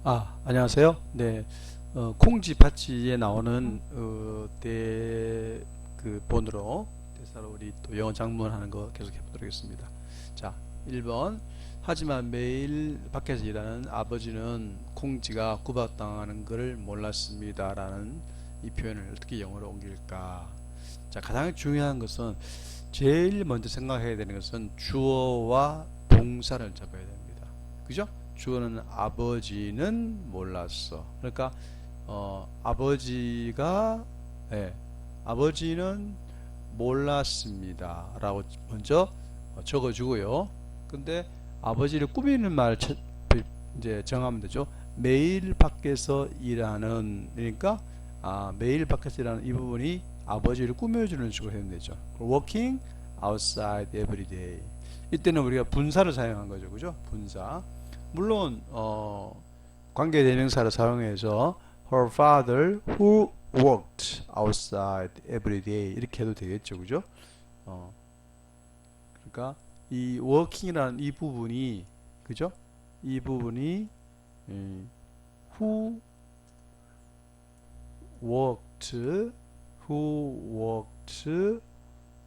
안녕하세요. 네, 콩지 파치에 나오는 그 본으로 대사로 우리 또 영어 장문하는 거 계속 해보도록 하겠습니다. 자, 1번. 하지만 매일 밖에서 일하는 아버지는 콩지가 구박당하는 것을 몰랐습니다라는 이 표현을 어떻게 영어로 옮길까? 자, 가장 중요한 것은 제일 먼저 생각해야 되는 것은 주어와 동사를 잡아야 됩니다. 그죠? 주어는 아버지는 몰랐어. 그러니까 아버지가 아버지는 몰랐습니다 라고 먼저 적어주고요. 근데 아버지를 꾸미는 말 이제 정하면 되죠. 매일 밖에서 일하는, 그러니까 매일 밖에서 일하는 이 부분이 아버지를 꾸며주는 식으로 해면 되죠. working outside every day. 이때는 우리가 분사를 사용한 거죠. 그죠? 분사. 물론 관계대명사를 사용해서 her father who worked outside every day 이렇게 해도 되겠죠. 그죠? 그러니까 이 working이라는 이 부분이, 그죠? 이 부분이 who worked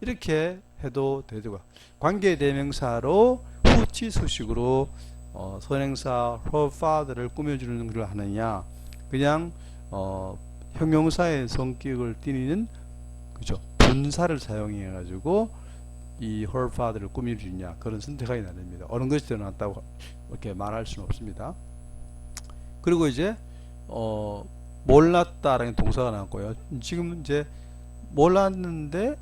이렇게 해도 되고, 관계대명사로 who 수식으로 선행사 her father를 꾸며주는 걸 하느냐, 그냥 형용사의 성격을 띠는, 그죠, 분사를 사용해 가지고 이 her father를 꾸며주냐, 그런 선택하기 나름입니다. 어느 것이 더 낫다고 이렇게 말할 수는 없습니다. 그리고 이제 몰랐다라는 동사가 나왔고요. 지금 이제 몰랐는데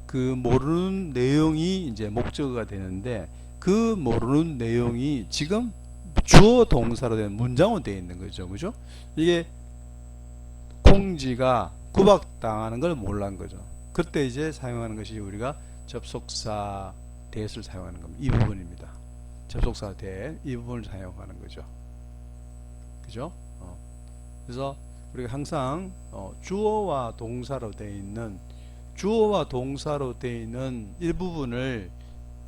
그 모르는 내용이 이제 목적어가 되는데, 그 모르는 내용이 지금 주어 동사로 된 문장으로 되어 있는 거죠. 그죠? 이게 콩지가 구박당하는 걸 몰란 거죠. 그때 이제 사용하는 것이 우리가 접속사 that을 사용하는 겁니다. 이 부분입니다. 접속사 that, 이 부분을 사용하는 거죠. 그죠? 그래서 우리가 항상 주어와 동사로 되어 있는 일부분을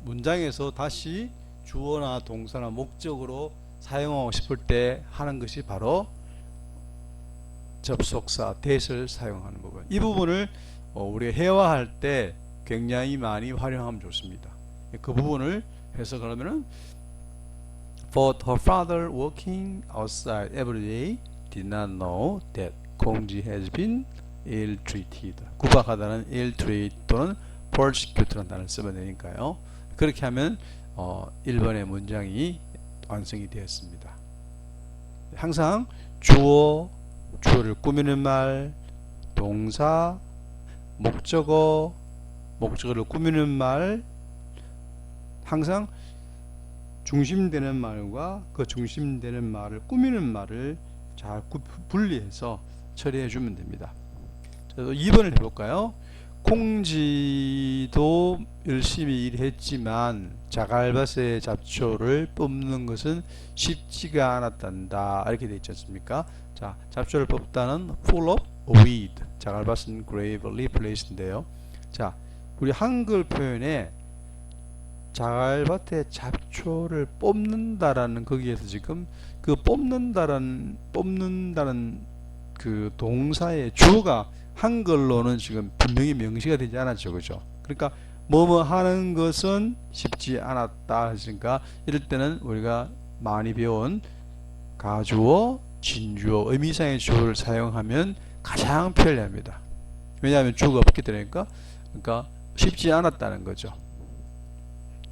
문장에서 다시 주어나 동사나 목적으로 사용하고 싶을 때 하는 것이 바로 접속사 that을 사용하는 부분. 이 부분을 우리가 회화할 때 굉장히 많이 활용하면 좋습니다. 그 부분을 해서 그러면은 But her father working outside every day did not know that 공지 has been ill-treated. 구박하다는 ill-treat 또는 persecut라는 단어를 쓰면 되니까요. 그렇게 하면 1번의 문장이 완성이 되었습니다. 항상 주어를 꾸미는 말, 동사, 목적어를 꾸미는 말, 항상 중심되는 말과 그 중심되는 말을 꾸미는 말을 잘 분리해서 처리해 주면 됩니다. 2번을 해볼까요? 콩지도 열심히 일했지만 자갈밭의 잡초를 뽑는 것은 쉽지가 않았단다, 이렇게 되어 있지 않습니까? 자, 잡초를 뽑다는 full of weed, 자갈밭은 gravely placed인데요. 자, 우리 한글 표현에 자갈밭의 잡초를 뽑는다라는, 거기에서 지금 그 뽑는다라는 그 동사의 주어가 한글로는 지금 분명히 명시가 되지 않았죠. 그죠? 그러니까 뭐뭐 하는 것은 쉽지 않았다 했으니까, 이럴 때는 우리가 많이 배운 가주어, 진주어, 의미상의 주어를 사용하면 가장 편리합니다. 왜냐하면 주어가 없기 때문이니까. 그러니까 쉽지 않았다는 거죠.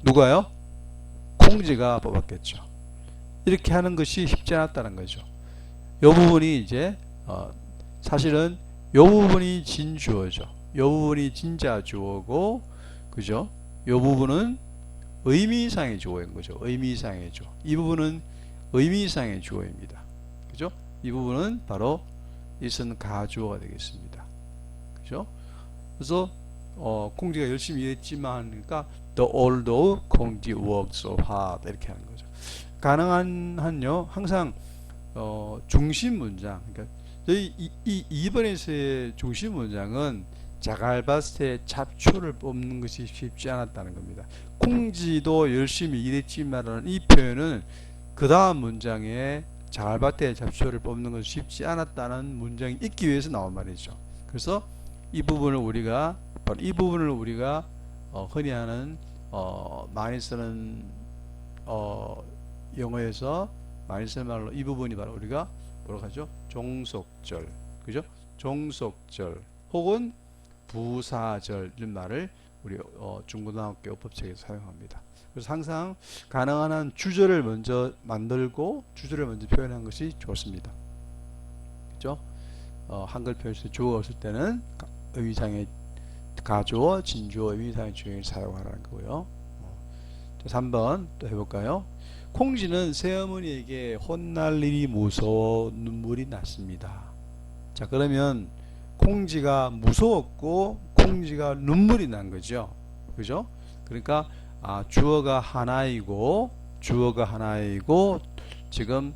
누가요? 콩지가 뽑았겠죠. 이렇게 하는 것이 쉽지 않았다는 거죠. 이 부분이 이제 사실은 이 부분이 진주어죠. 이 부분이 진짜 주어고, 그죠? 이 부분은 의미상의 주어인 거죠. 의미상의 주어. 이 부분은 의미상의 주어입니다. 그죠? 이 부분은 바로 이것은 가주어가 되겠습니다. 그죠? 그래서 콩지가 열심히 일했지만, 그러니까 the although 콩지 worked so hard, 이렇게 하는 거죠. 가능한 한요, 항상 중심 문장, 그러니까 이 2번에서의 중심 문장은 자갈밭의 잡초를 뽑는 것이 쉽지 않았다는 겁니다. 콩지도 열심히 일했지만은 이 표현은 그 다음 문장에 자갈밭에 잡초를 뽑는 것은 쉽지 않았다는 문장이 있기 위해서 나온 말이죠. 그래서 이 부분을 우리가 바로 이 부분을 우리가 흔히 하는 많이 쓰는 영어에서 많이 쓰는 말로 이 부분이 바로 우리가 뭐라고 하죠? 종속절, 그죠? 종속절 혹은 부사절 이런 말을 우리 중고등학교 법칙에서 사용합니다. 그래서 항상 가능한 한 주절을 먼저 만들고 주절을 먼저 표현한 것이 좋습니다. 그죠? 한글 표현에서 주어가 없을 때는 의미상의 가주어, 진주어, 의미상의 주어를 사용하라는 거고요. 자, 3번 또 해볼까요? 콩쥐는 새어머니에게 혼날 일이 무서워 눈물이 났습니다. 자, 그러면 콩쥐가 무서웠고 콩쥐가 눈물이 난 거죠. 그죠? 그러니까 주어가 하나이고 지금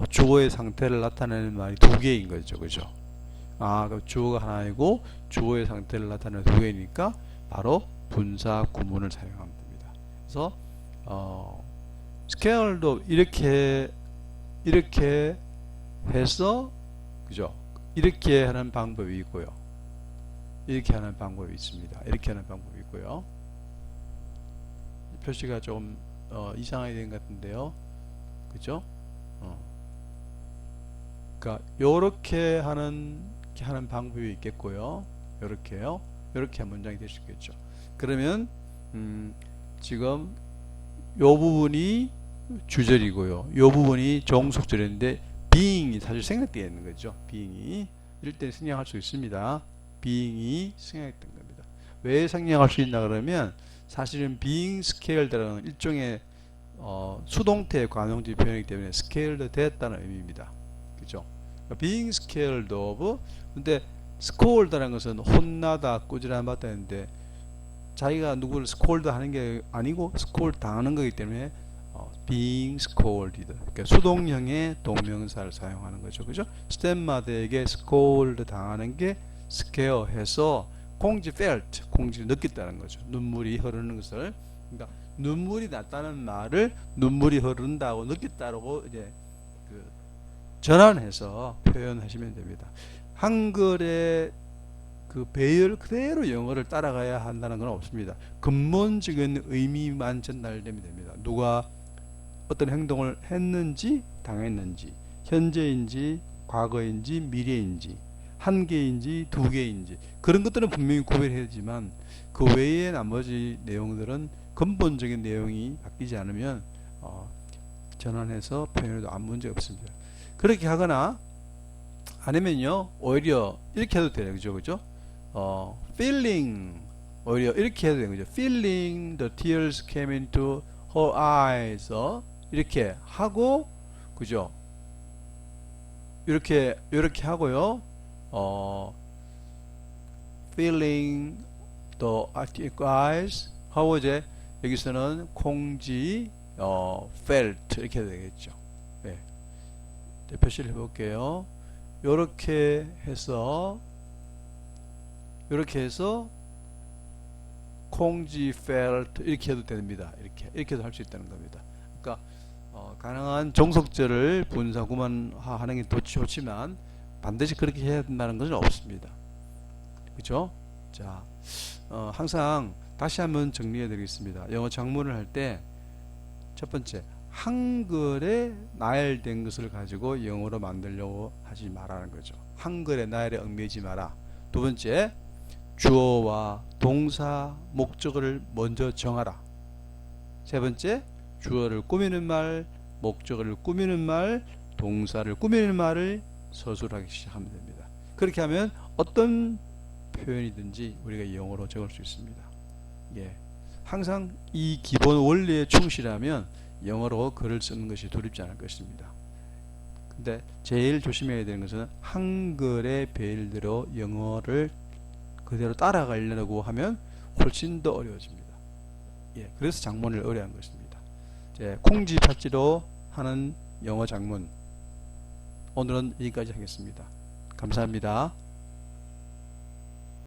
주어의 상태를 나타내는 말이 두 개인 거죠. 그죠? 그럼 주어가 하나이고 주어의 상태를 나타내는 두 개니까 바로 분사 구문을 사용하면 됩니다. 그래서 scared도 이렇게 해서 그죠? 이렇게 하는 방법이 있고요. 이렇게 하는 방법이 있습니다. 이렇게 하는 방법이 있고요. 표시가 좀 이상하게 된 것 같은데요. 그죠? 그러니까 요렇게 하는 방법이 있겠고요. 요렇게요. 요렇게 한 문장이 될 수 있겠죠. 그러면 지금 요 부분이 주절이고요. 요 부분이 종속절인데 being이 사실 생략되어 있는 거죠. being이 이럴 때 생략할 수 있습니다. being이 생략된 겁니다. 왜 생략할 수 있나 그러면 사실은 being scaled라는 일종의 수동태 관용지 표현이기 때문에 scaled 됐다는 의미입니다. 그죠? being scared of 근데 scold라는 것은 혼나다, 꾸지람받다 했는데 자기가 누구를 scold 하는 게 아니고 scold 당하는 거기 때문에 being scolded 그러니까 수동형의 동명사를 사용하는 거죠. 그죠? 스탠마드에게 scold 당하는 게 scare 해서 콩쥐 felt 콩쥐를 느꼈다는 거죠. 눈물이 흐르는 것을 그러니까 눈물이 났다는 말을 눈물이 흐른다고 느꼈다고 이제 전환해서 표현하시면 됩니다. 한글의 그 배열 그대로 영어를 따라가야 한다는 건 없습니다. 근본적인 의미만 전달되면 됩니다. 누가 어떤 행동을 했는지 당했는지 현재인지 과거인지 미래인지 한 개인지 두 개인지 그런 것들은 분명히 구별해야지만 그 외의 나머지 내용들은 근본적인 내용이 바뀌지 않으면 전환해서 표현해도 아무 문제 없습니다. 그렇게 하거나 아니면요 오히려 이렇게 해도 돼요. 그죠? feeling 오히려 이렇게 해도 되는 거죠. feeling the tears came into her eyes 이렇게 하고 그죠? 이렇게 하고요. feeling the eyes 하고 이제 여기서는 콩쥐 felt 이렇게 해야 되겠죠. 네. 표시를 해볼게요. 요렇게 해서 콩쥐 felt 이렇게 해도 됩니다. 이렇게도 할 수 있다는 겁니다. 그러니까 가능한 종속절을 분사 구문화하는 게 좋지만 반드시 그렇게 해야 된다는 것은 없습니다. 그죠? 자, 항상 다시 한번 정리해 드리겠습니다. 영어 작문을 할 때 첫 번째 한글에 나열된 것을 가지고 영어로 만들려고 하지 말라는 거죠. 한글에 나열에 얽매이지 마라. 두 번째 주어와 동사, 목적어를 먼저 정하라. 세 번째 주어를 꾸미는 말, 목적어를 꾸미는 말, 동사를 꾸미는 말을 서술하기 시작하면 됩니다. 그렇게 하면 어떤 표현이든지 우리가 영어로 적을 수 있습니다. 예. 항상 이 기본 원리에 충실하면 영어로 글을 쓰는 것이 두렵지 않을 것입니다. 근데 제일 조심해야 되는 것은 한글의 배열대로 영어를 그대로 따라가려고 하면 훨씬 더 어려워집니다. 예. 그래서 작문을 어려운 것입니다. 콩쥐 팥쥐로 하는 영어 작문 오늘은 여기까지 하겠습니다. 감사합니다.